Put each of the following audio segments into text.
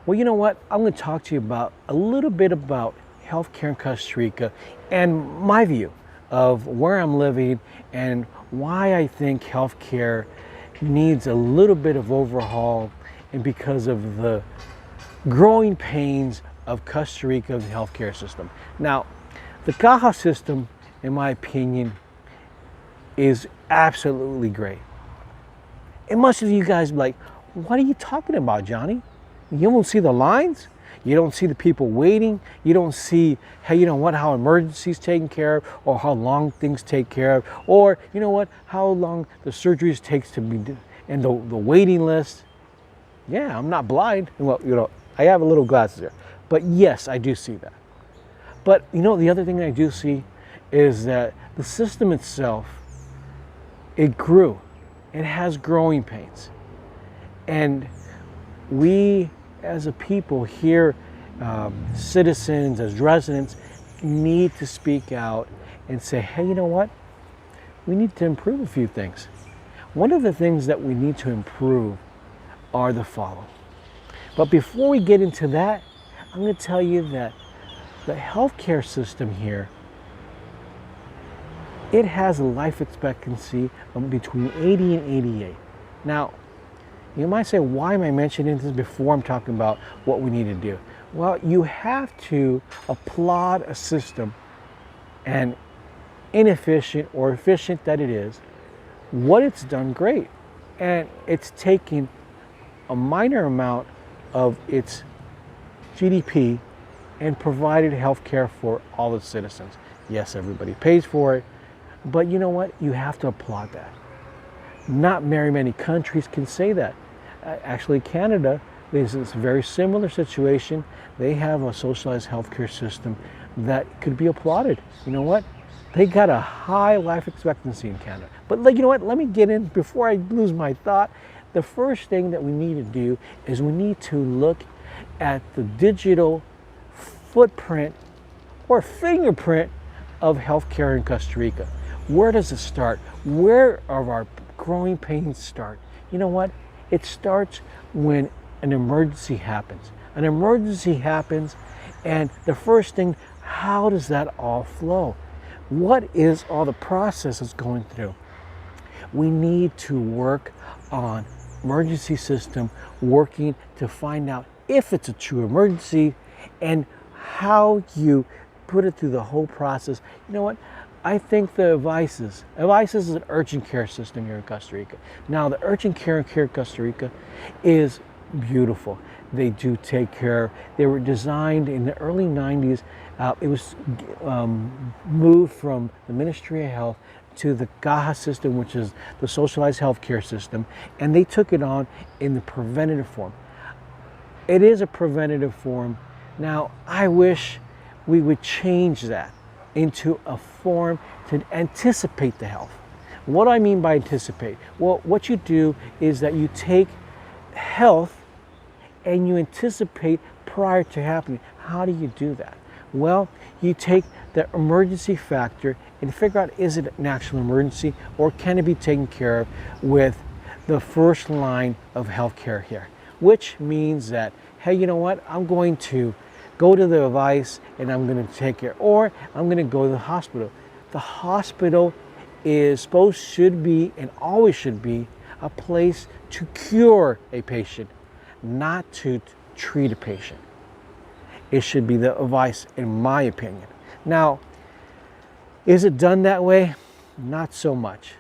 Well, you know what? I'm going to talk to you about a little bit about healthcare in Costa Rica and my view of where I'm living and why I think healthcare needs a little bit of overhaul and because of the growing pains of Costa Rica's healthcare system. Now, the Caja system, in my opinion, is absolutely great. And most of you guys be like, what are you talking about, Johnny? You don't see the lines? You don't see the people waiting? You don't see, hey, you know what, how emergencies taken care of, or how long things take care of, or you know what, how long the surgeries takes to be, and the waiting list. Yeah, I'm not blind. Well, you know, I have a little glasses there. But yes, I do see that. But you know, the other thing that I do see is that the system itself, it grew. It has growing pains. And we as a people here, citizens, as residents, need to speak out and say, hey, you know what? We need to improve a few things. One of the things that we need to improve are the following. But before we get into that, I'm going to tell you that the healthcare system here, it has a life expectancy of between 80 and 88. Now, you might say, why am I mentioning this before I'm talking about what we need to do? Well, you have to applaud a system, and inefficient or efficient that it is, what it's done great. And it's taking a minor amount of its GDP and provided health care for all its citizens. Yes, everybody pays for it, but you know what? You have to applaud that. Not very many countries can say that. Actually, Canada is a very similar situation. They have a socialized healthcare system that could be applauded. You know what? They got a high life expectancy in Canada. But you know what? Let me get in before I lose my thought. The first thing that we need to do is we need to look at the digital footprint or fingerprint of healthcare in Costa Rica. Where does it start? Where are our growing pains start? You know what? It starts when an emergency happens. An emergency happens, and the first thing, how does that all flow? What is all the processes going through? We need to work on emergency system, working to find out if it's a true emergency and how you put it through the whole process. You know what? I think the Avices is an urgent care system here in Costa Rica. Now, the urgent care here in Costa Rica is beautiful. They do take care. They were designed in the early 90s. It was moved from the Ministry of Health to the Caja system, which is the socialized healthcare system, and they took it on in the preventative form. It is a preventative form. Now, I wish we would change that into a form to anticipate the health. What do I mean by anticipate? Well, what you do is that you take health and you anticipate prior to happening. How do you do that? Well, you take the emergency factor and figure out, is it an actual emergency or can it be taken care of with the first line of healthcare here? Which means that, hey, you know what? I'm going to go to the device and I'm going to take care, or I'm going to go to the hospital. The hospital should be and always should be a place to cure a patient, not to treat a patient. It should be the device, in my opinion. Now, is it done that way? Not so much.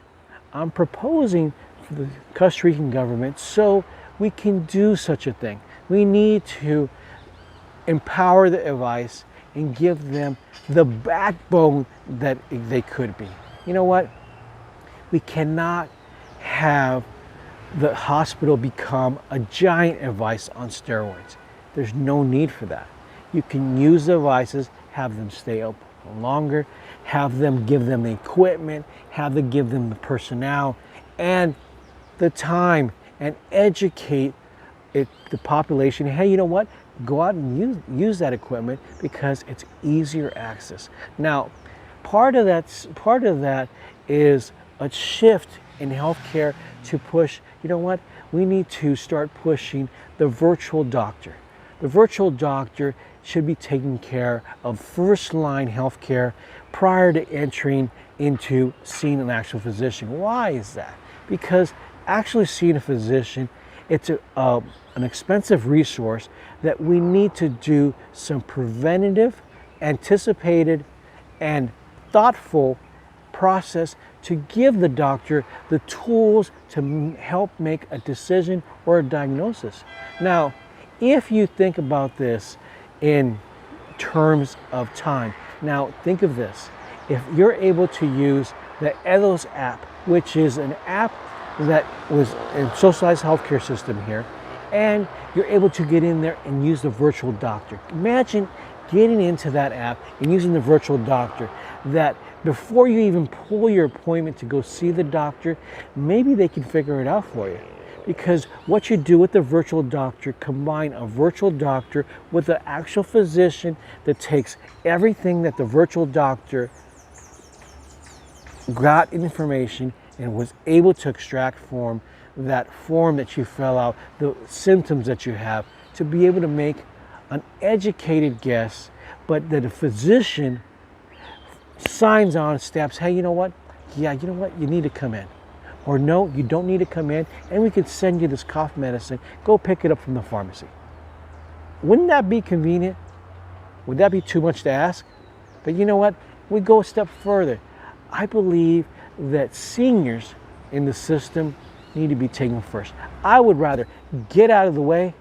I'm proposing for the Costa Rican government so we can do such a thing. We need to empower the device and give them the backbone that they could be. You know what? We cannot have the hospital become a giant device on steroids. There's no need for that. You can use the devices, have them stay up longer, have them give them the equipment, have them give them the personnel and the time, and educate the population. Hey, you know what? Go out and use that equipment because it's easier access. Now, part of that is a shift in healthcare to push, you know what? We need to start pushing the virtual doctor. the virtual doctor should be taking care of first line health care prior to entering into seeing an actual physician. Why is that? Because actually seeing a physician, it's an expensive resource that we need to do some preventative, anticipated, and thoughtful process to give the doctor the tools to help make a decision or a diagnosis. Now, if you think about this in terms of time, now think of this. If you're able to use the Elos app, which is an app that was a socialized healthcare system here, and you're able to get in there and use the virtual doctor. Imagine getting into that app and using the virtual doctor, that before you even pull your appointment to go see the doctor, maybe they can figure it out for you. Because what you do with the virtual doctor, combine a virtual doctor with an actual physician that takes everything that the virtual doctor got information and was able to extract from that form that you fill out, the symptoms that you have, to be able to make an educated guess, but that a physician signs on, steps, hey, you know what? Yeah, you know what? You need to come in. Or no, you don't need to come in, and we could send you this cough medicine. Go pick it up from the pharmacy. Wouldn't that be convenient? Would that be too much to ask? But you know what? We go a step further. I believe that seniors in the system need to be taken first. I would rather get out of the way,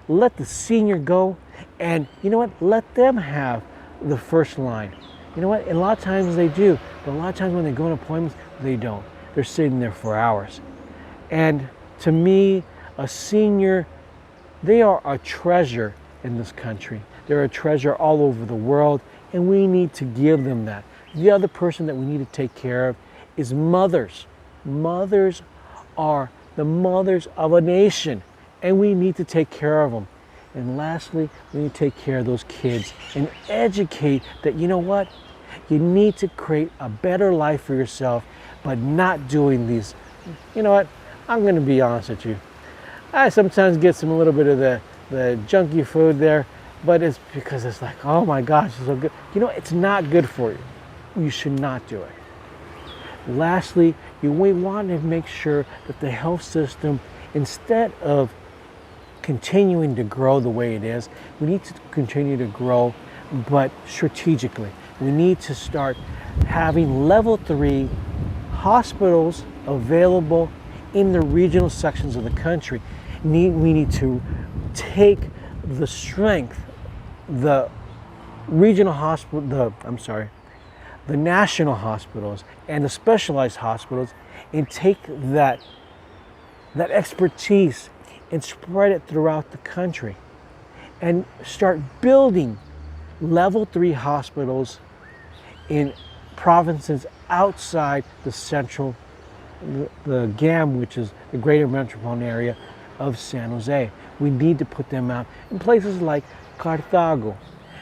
let the senior go, and you know what? Let them have the first line. You know what? And a lot of times they do, but a lot of times when they go on appointments, they don't. They're sitting there for hours. And to me, a senior, they are a treasure in this country. They're a treasure all over the world, and we need to give them that. The other person that we need to take care of is mothers. Mothers are the mothers of a nation, and we need to take care of them. And lastly, we need to take care of those kids and educate that, you know what? You need to create a better life for yourself, but not doing these. You know what? I'm going to be honest with you. I sometimes get a little bit of the junky food there, but it's because it's like, oh my gosh, it's so good. You know, it's not good for you. You should not do it. Lastly, we want to make sure that the health system, instead of continuing to grow the way it is, we need to continue to grow, but strategically. We need to start having level 3 hospitals available in the regional sections of the country. We need to take the strength, the regional hospital, the national hospitals and the specialized hospitals, and take that expertise and spread it throughout the country, and start building level 3 hospitals in provinces outside the central, the GAM, which is the greater metropolitan area of San Jose. We need to put them out in places like Cartago,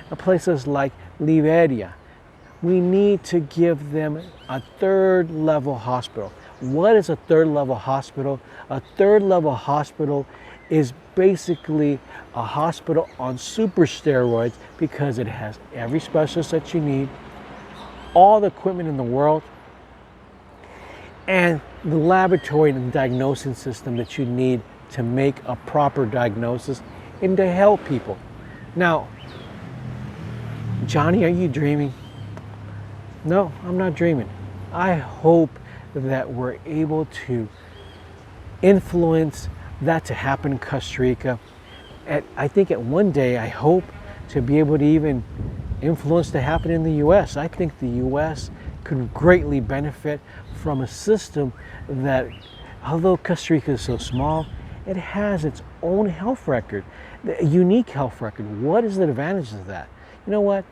in places like Liberia. We need to give them a 3rd level hospital. What is a 3rd level hospital? A 3rd level hospital is basically a hospital on super steroids, because it has every specialist that you need, all the equipment in the world, and the laboratory and diagnosing system that you need to make a proper diagnosis and to help people. Now, Johnny, are you dreaming? No, I'm not dreaming. I hope that we're able to influence that to happen in Costa Rica. I think at one day, I hope to be able to even influence to happen in the U.S. I think the U.S. could greatly benefit from a system that, although Costa Rica is so small, it has its own health record, a unique health record. What is the advantage of that? You know what?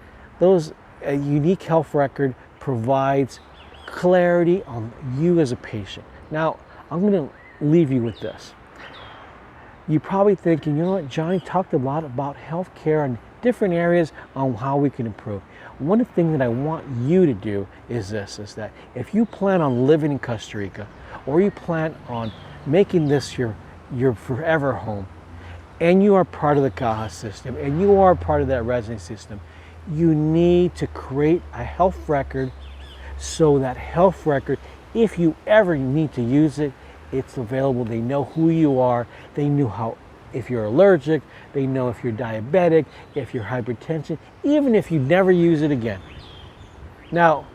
A unique health record provides clarity on you as a patient. Now, I'm going to leave you with this. You're probably thinking, you know what, Johnny talked a lot about healthcare and different areas on how we can improve. One thing that I want you to do is this, is that if you plan on living in Costa Rica, or you plan on making this your forever home, and you are part of the Caja system, and you are part of that residency system, you need to create a health record, so that health record, if you ever need to use it, it's available. They know who you are. They know how, if you're allergic, they know if you're diabetic, if you're hypertension, even if you never use it again. Now,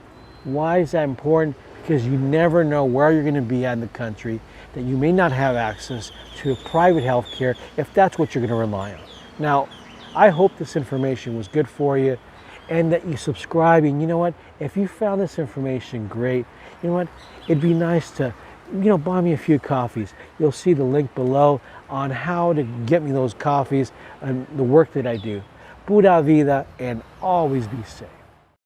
why is that important? Because you never know where you're going to be in the country, that you may not have access to private health care if that's what you're going to rely on. Now, I hope this information was good for you and that you subscribe. And you know what? If you found this information great, you know what? It'd be nice to, buy me a few coffees. You'll see the link below on how to get me those coffees and the work that I do. Pura vida and always be safe.